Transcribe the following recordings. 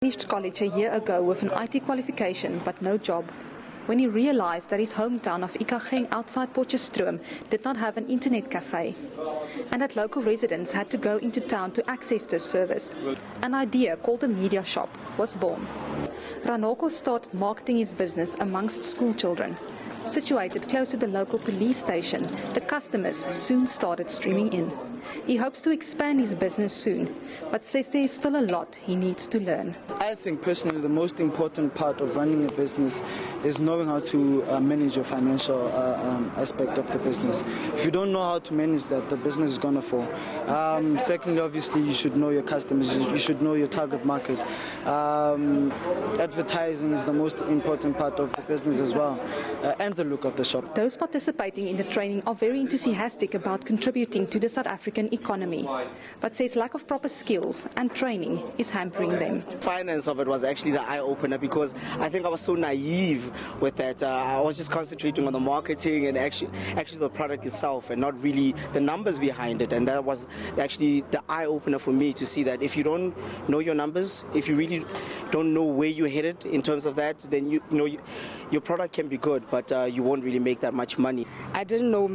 Finished college a year ago with an IT qualification but no job. When he realized that his hometown of Ikageng outside Potchefstroom did not have an internet cafe and that local residents had to go into town to access this service, an idea called a media shop was born. Ranoko started marketing his business amongst school children. Situated close to the local police station, the customers soon started streaming in. He hopes to expand his business soon, but says there is still a lot he needs to learn. I think personally the most important part of running a business is knowing how to manage your financial aspect of the business. If you don't know how to manage that, the business is going to fall. Secondly, obviously, you should know your customers, you should know your target market. Advertising is the most important part of the business as well, and the look of the shop. Those participating in the training are very enthusiastic about contributing to the South African economy, but says lack of proper skills and training is hampering them. Finance of it was actually the eye-opener because I think I was so naive with that. I was just concentrating on the marketing and actually the product itself and not really the numbers behind it. And that was actually the eye-opener for me to see that if you don't know your numbers, if you really don't know where you're headed in terms of that, then your product can be good, but you won't really make that much money. I didn't know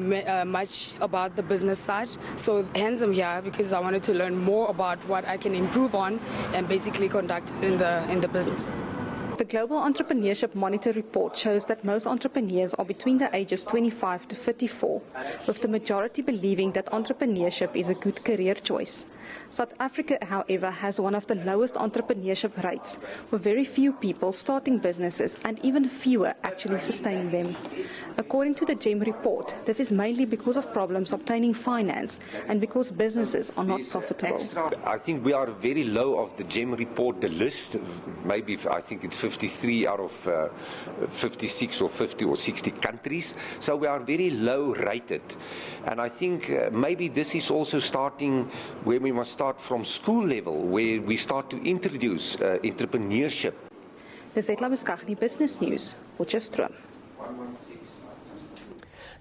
much about the business side, so hence I'm here because I wanted to learn more about what I can improve on and basically conduct in the business. The Global Entrepreneurship Monitor report shows that most entrepreneurs are between the ages 25 to 34, with the majority believing that entrepreneurship is a good career choice. South Africa, however, has one of the lowest entrepreneurship rates, with very few people starting businesses and even fewer actually sustaining them. According to the GEM report, this is mainly because of problems obtaining finance and because businesses are not profitable. I think we are very low of the GEM report, the list, maybe I think it's 53 out of 56 or 50 or 60 countries, so we are very low rated. And I think maybe this is also starting where we must start from school level, where we start to introduce entrepreneurship. SABC Business News, Potchefstroom.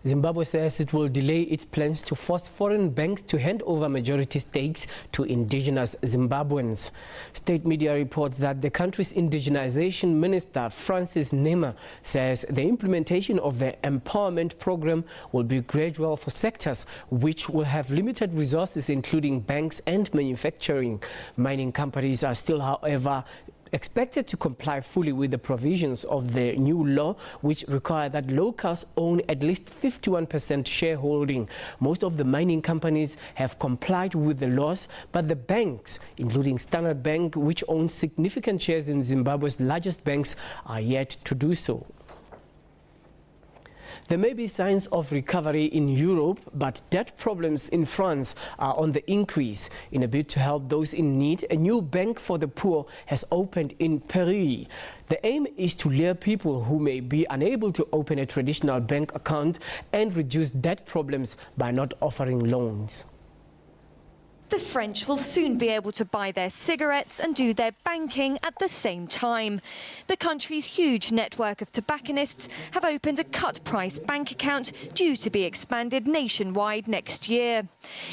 Zimbabwe says it will delay its plans to force foreign banks to hand over majority stakes to indigenous Zimbabweans. State media reports that the country's indigenization minister, Francis Nema, says the implementation of the empowerment program will be gradual for sectors which will have limited resources, including banks and manufacturing. Mining companies are still, however, expected to comply fully with the provisions of the new law, which require that locals own at least 51% shareholding. Most of the mining companies have complied with the laws, but the banks, including Standard Bank, which owns significant shares in Zimbabwe's largest banks, are yet to do so. There may be signs of recovery in Europe, but debt problems in France are on the increase. In a bid to help those in need, a new bank for the poor has opened in Paris. The aim is to lure people who may be unable to open a traditional bank account and reduce debt problems by not offering loans. The French will soon be able to buy their cigarettes and do their banking at the same time. The country's huge network of tobacconists have opened a cut-price bank account due to be expanded nationwide next year.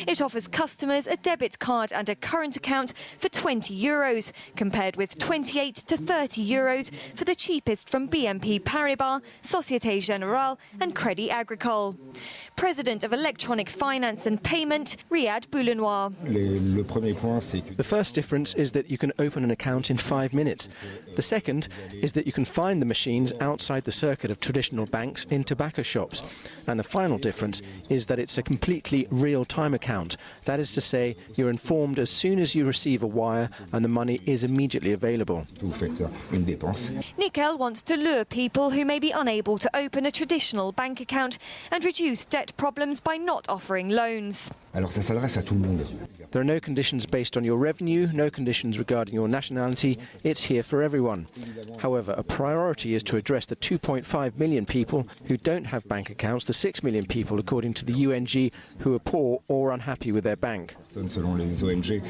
It offers customers a debit card and a current account for €20, compared with 28 to 30 euros for the cheapest from BNP Paribas, Société Générale and Crédit Agricole. President of Electronic Finance and Payment, Riyad Boulenoir. The first difference is that you can open an account in 5 minutes. The second is that you can find the machines outside the circuit of traditional banks in tobacco shops. And the final difference is that it's a completely real-time account. That is to say, you're informed as soon as you receive a wire and the money is immediately available. Nickel wants to lure people who may be unable to open a traditional bank account and reduce debt problems by not offering loans. There are no conditions based on your revenue, no conditions regarding your nationality. It's here for everyone. However, a priority is to address the 2.5 million people who don't have bank accounts, the 6 million people, according to the UNG, who are poor or unhappy with their bank.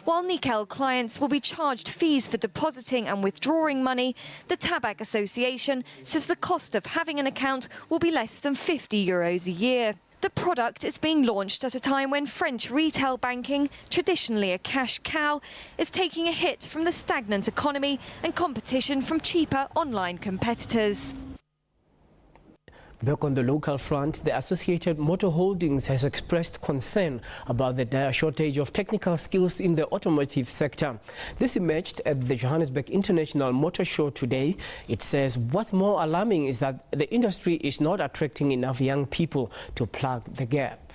While Nickel clients will be charged fees for depositing and withdrawing money, the Tabac Association says the cost of having an account will be less than €50 a year. The product is being launched at a time when French retail banking, traditionally a cash cow, is taking a hit from the stagnant economy and competition from cheaper online competitors. Back on the local front, the Associated Motor Holdings has expressed concern about the dire shortage of technical skills in the automotive sector. This emerged at the Johannesburg International Motor Show today. It says what's more alarming is that the industry is not attracting enough young people to plug the gap.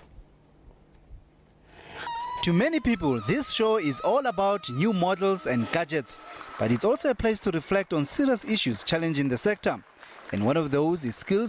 To many people, this show is all about new models and gadgets, but it's also a place to reflect on serious issues challenging the sector. And one of those is skills